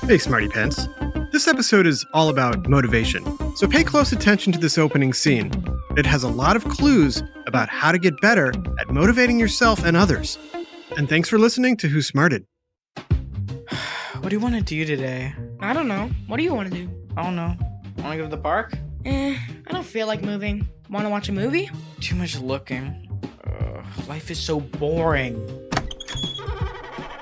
Hey, Smarty Pants. This episode is all about motivation, so pay close attention to this opening scene. It has a lot of clues about how to get better at motivating yourself and others. And thanks for listening to Who Smarted. What do you want to do today? I don't know. What do you want to do? I don't know. Want to go to the park? I don't feel like moving. Want to watch a movie? Too much looking. Life is so boring.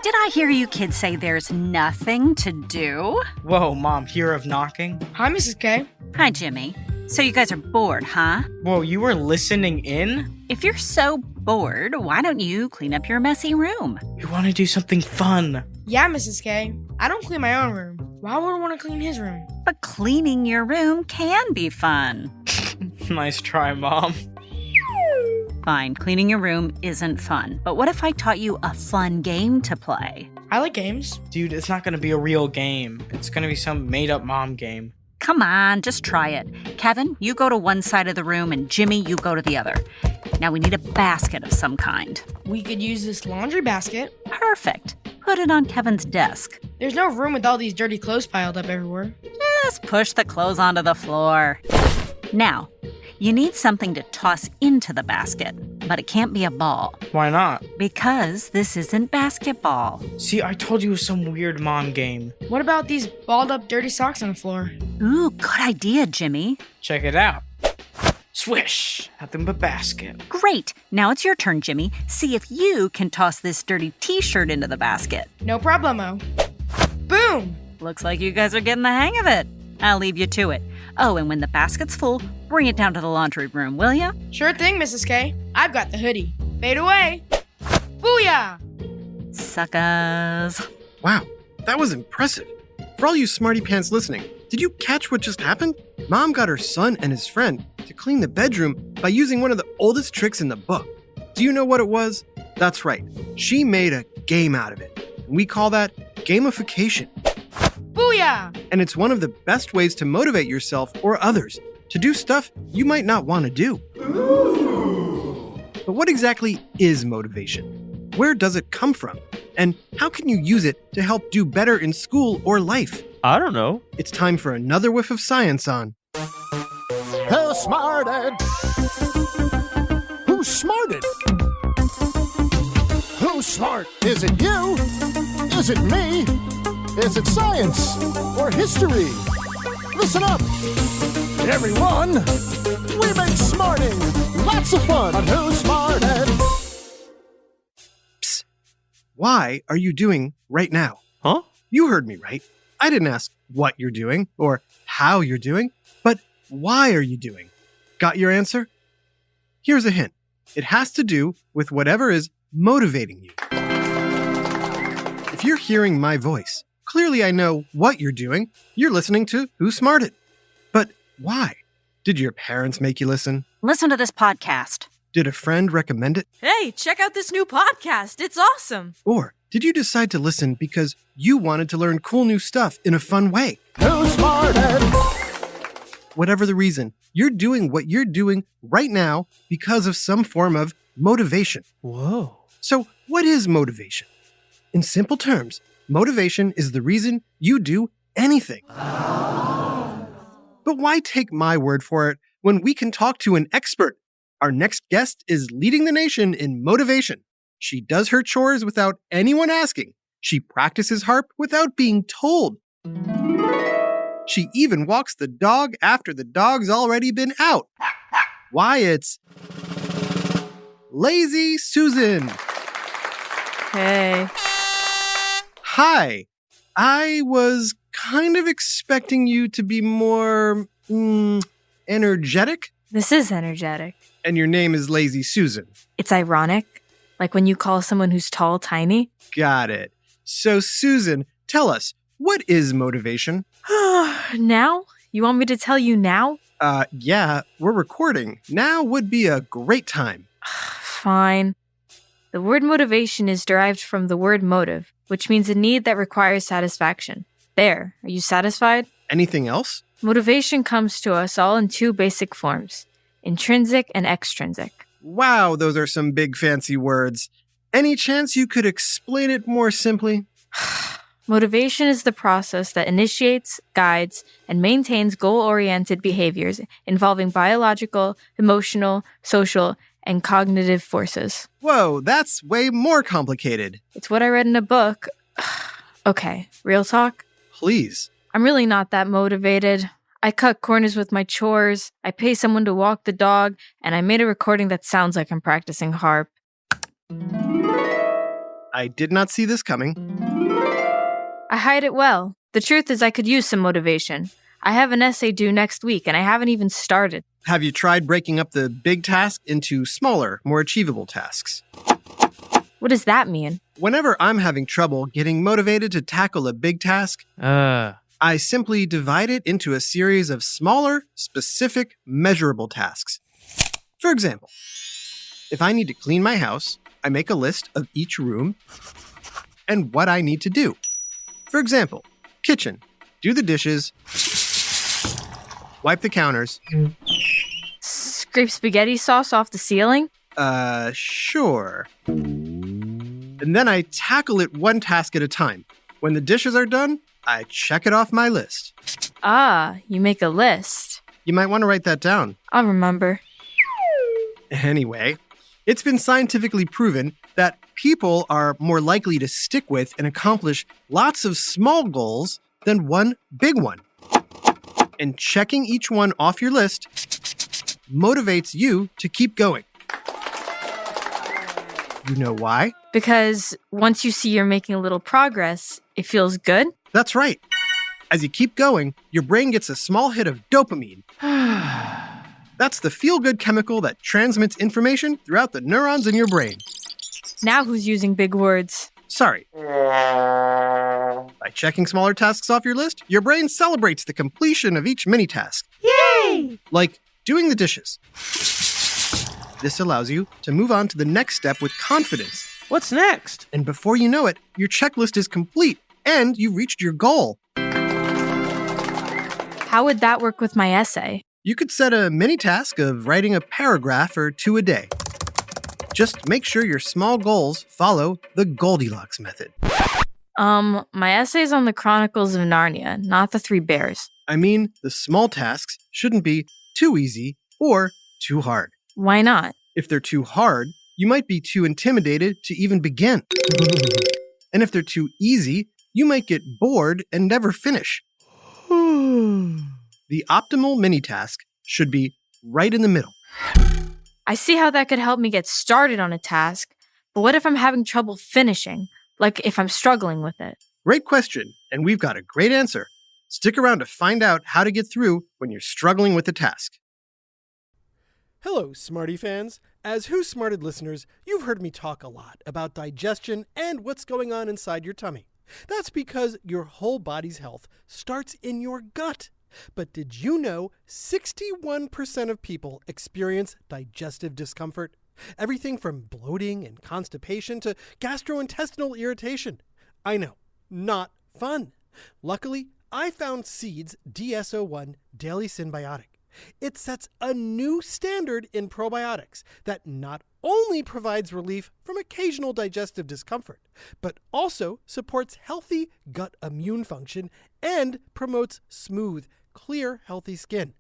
Did I hear you kids say there's nothing to do? Whoa, Mom, fear of knocking? Hi, Mrs. K. Hi, Jimmy. So you guys are bored, huh? Whoa, you were listening in? If you're so bored, why don't you clean up your messy room? We want to do something fun. Yeah, Mrs. K. I don't clean my own room. Why would I want to clean his room? But cleaning your room can be fun. Nice try, Mom. Fine, cleaning your room isn't fun. But what if I taught you a fun game to play? I like games. Dude, it's not going to be a real game. It's going to be some made-up mom game. Come on, just try it. Kevin, you go to one side of the room, and Jimmy, you go to the other. Now we need a basket of some kind. We could use this laundry basket. Perfect. Put it on Kevin's desk. There's no room with all these dirty clothes piled up everywhere. Just push the clothes onto the floor. Now, you need something to toss into the basket, but it can't be a ball. Why not? Because this isn't basketball. See, I told you it was some weird mom game. What about these balled up dirty socks on the floor? Ooh, good idea, Jimmy. Check it out. Swish! Nothing but basket. Great. Now it's your turn, Jimmy. See if you can toss this dirty t-shirt into the basket. No problemo. Boom! Looks like you guys are getting the hang of it. I'll leave you to it. Oh, and when the basket's full, bring it down to the laundry room, will ya? Sure thing, Mrs. K. I've got the hoodie. Fade away. Booyah! Suckers. Wow, that was impressive. For all you Smarty Pants listening, did you catch what just happened? Mom got her son and his friend to clean the bedroom by using one of the oldest tricks in the book. Do you know what it was? That's right. She made a game out of it. We call that gamification. Booyah! And it's one of the best ways to motivate yourself or others to do stuff you might not want to do. Ooh. But what exactly is motivation? Where does it come from? And how can you use it to help do better in school or life? I don't know. It's time for another whiff of science on Who smarted? Who smarted? Who's smart? Is it you? Is it me? Is it science or history? Listen up, everyone. We make smarting lots of fun on Who Smarted. Psst. Why are you doing right now? Huh? You heard me right. I didn't ask what you're doing or how you're doing, but why are you doing? Got your answer? Here's a hint. It has to do with whatever is motivating you. If you're hearing my voice, clearly I know what you're doing. You're listening to Who Smarted. But why? Did your parents make you listen? Listen to this podcast. Did a friend recommend it? Hey, check out this new podcast. It's awesome. Or did you decide to listen because you wanted to learn cool new stuff in a fun way? Who smarted? Whatever the reason, you're doing what you're doing right now because of some form of motivation. Whoa. So, what is motivation? In simple terms, motivation is the reason you do anything. But why take my word for it when we can talk to an expert? Our next guest is leading the nation in motivation. She does her chores without anyone asking. She practices harp without being told. She even walks the dog after the dog's already been out. Why, it's Lazy Susan. Hey. Hi. I was kind of expecting you to be more energetic. This is energetic. And your name is Lazy Susan. It's ironic. Like when you call someone who's tall tiny. Got it. So, Susan, tell us, what is motivation? Now? You want me to tell you now? Yeah, we're recording. Now would be a great time. Fine. The word motivation is derived from the word motive, which means a need that requires satisfaction. There. Are you satisfied? Anything else? Motivation comes to us all in two basic forms, intrinsic and extrinsic. Wow, those are some big fancy words. Any chance you could explain it more simply? Motivation is the process that initiates, guides, and maintains goal-oriented behaviors involving biological, emotional, social, and cognitive forces. Whoa, that's way more complicated. It's what I read in a book. Okay, real talk? Please. I'm really not that motivated. I cut corners with my chores, I pay someone to walk the dog, and I made a recording that sounds like I'm practicing harp. I did not see this coming. I hide it well. The truth is I could use some motivation. I have an essay due next week, and I haven't even started. Have you tried breaking up the big task into smaller, more achievable tasks? What does that mean? Whenever I'm having trouble getting motivated to tackle a big task, I simply divide it into a series of smaller, specific, measurable tasks. For example, if I need to clean my house, I make a list of each room and what I need to do. For example, kitchen, do the dishes, wipe the counters. Scrape spaghetti sauce off the ceiling? Sure. And then I tackle it one task at a time. When the dishes are done, I check it off my list. Ah, you make a list. You might want to write that down. I'll remember. Anyway, it's been scientifically proven that people are more likely to stick with and accomplish lots of small goals than one big one. And checking each one off your list motivates you to keep going. You know why? Because once you see you're making a little progress, it feels good? That's right. As you keep going, your brain gets a small hit of dopamine. That's the feel-good chemical that transmits information throughout the neurons in your brain. Now who's using big words? Sorry. By checking smaller tasks off your list, your brain celebrates the completion of each mini-task. Yay! Like doing the dishes. This allows you to move on to the next step with confidence. What's next? And before you know it, your checklist is complete and you've reached your goal. How would that work with my essay? You could set a mini task of writing a paragraph or two a day. Just make sure your small goals follow the Goldilocks method. My essay's on the Chronicles of Narnia, not the Three Bears. I mean, the small tasks shouldn't be too easy or too hard. Why not? If they're too hard, you might be too intimidated to even begin. And if they're too easy, you might get bored and never finish. The optimal mini-task should be right in the middle. I see how that could help me get started on a task, but what if I'm having trouble finishing? Like if I'm struggling with it? Great question, and we've got a great answer. Stick around to find out how to get through when you're struggling with a task. Hello, Smarty fans. As Who Smarted listeners, you've heard me talk a lot about digestion and what's going on inside your tummy. That's because your whole body's health starts in your gut. But did you know 61% of people experience digestive discomfort? Everything from bloating and constipation to gastrointestinal irritation. I know, not fun. Luckily, I found Seed's DS-01 Daily Synbiotic. It sets a new standard in probiotics that not only provides relief from occasional digestive discomfort, but also supports healthy gut immune function and promotes smooth, clear, healthy skin.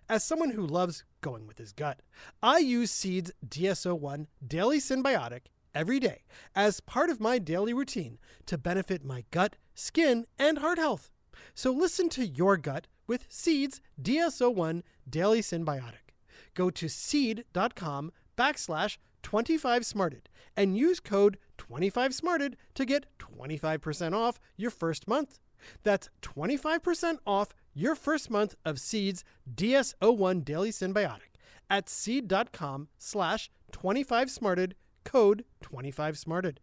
As someone who loves going with his gut, I use Seed's DS-01 Daily Synbiotic every day as part of my daily routine to benefit my gut, skin, and heart health. So listen to your gut with Seed's DS-01 Daily Synbiotic. Go to seed.com/25smarted and use code 25smarted to get 25% off your first month. That's 25% off your first month of Seed's DS-01 Daily Synbiotic at seed.com/25smarted, code 25smarted.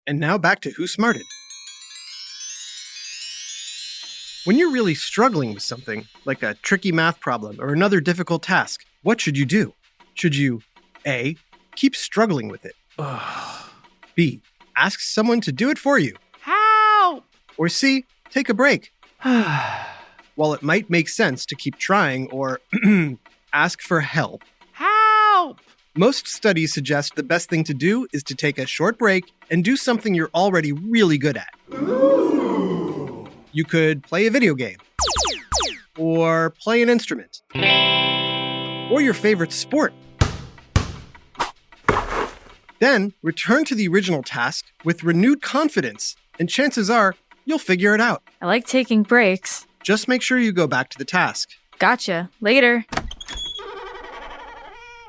And now back to Who Smarted. When you're really struggling with something, like a tricky math problem or another difficult task, what should you do? Should you A, keep struggling with it? B, ask someone to do it for you? Help! Or C, take a break? While it might make sense to keep trying or ask for help, Help! Most studies suggest the best thing to do is to take a short break and do something you're already really good at. You could play a video game, or play an instrument, or your favorite sport. Then return to the original task with renewed confidence, and chances are you'll figure it out. I like taking breaks. Just make sure you go back to the task. Gotcha. Later.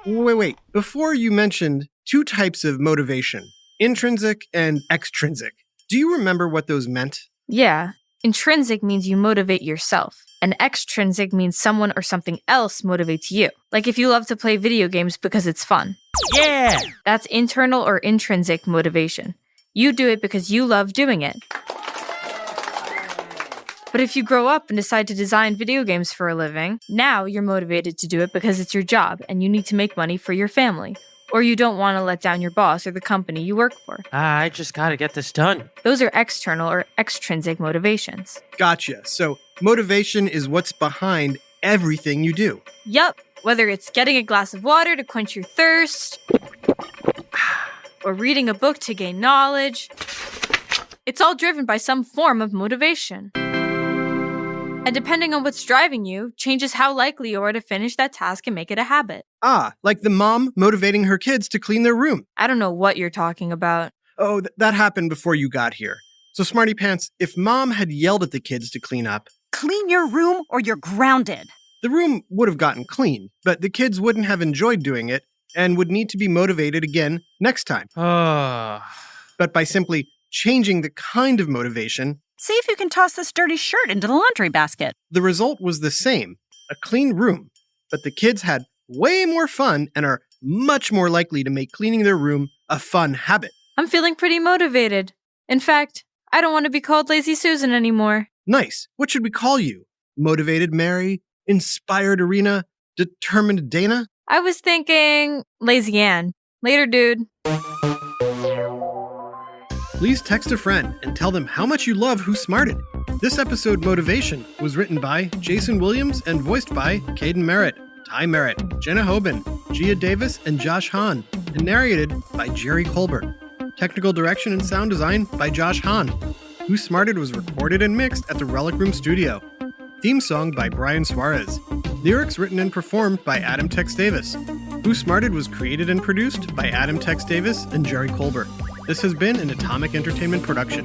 Wait. Before you mentioned 2 types of motivation, intrinsic and extrinsic. Do you remember what those meant? Yeah. Intrinsic means you motivate yourself, and extrinsic means someone or something else motivates you. Like if you love to play video games because it's fun. Yeah! That's internal or intrinsic motivation. You do it because you love doing it. But if you grow up and decide to design video games for a living, now you're motivated to do it because it's your job and you need to make money for your family. Or you don't want to let down your boss or the company you work for. I just gotta get this done. Those are external or extrinsic motivations. Gotcha. So motivation is what's behind everything you do. Yup. Whether it's getting a glass of water to quench your thirst, or reading a book to gain knowledge, it's all driven by some form of motivation. And depending on what's driving you, changes how likely you are to finish that task and make it a habit. Like the mom motivating her kids to clean their room. I don't know what you're talking about. Oh, that happened before you got here. So Smarty Pants, if mom had yelled at the kids to clean up, Clean your room or you're grounded. the room would have gotten clean, but the kids wouldn't have enjoyed doing it and would need to be motivated again next time. But by simply changing the kind of motivation, See if you can toss this dirty shirt into the laundry basket. the result was the same, a clean room. But the kids had way more fun and are much more likely to make cleaning their room a fun habit. I'm feeling pretty motivated. In fact, I don't want to be called Lazy Susan anymore. Nice. What should we call you? Motivated Mary? Inspired Arena? Determined Dana? I was thinking Lazy Ann. Later, dude. Please text a friend and tell them how much you love Who Smarted. This episode, Motivation, was written by Jason Williams and voiced by Caden Merritt, Ty Merritt, Jenna Hoban, Gia Davis, and Josh Hahn, and narrated by Jerry Colbert. Technical direction and sound design by Josh Hahn. Who Smarted was recorded and mixed at the Relic Room Studio. Theme song by Brian Suarez. Lyrics written and performed by Adam Tex Davis. Who Smarted was created and produced by Adam Tex Davis and Jerry Colbert. This has been an Atomic Entertainment production.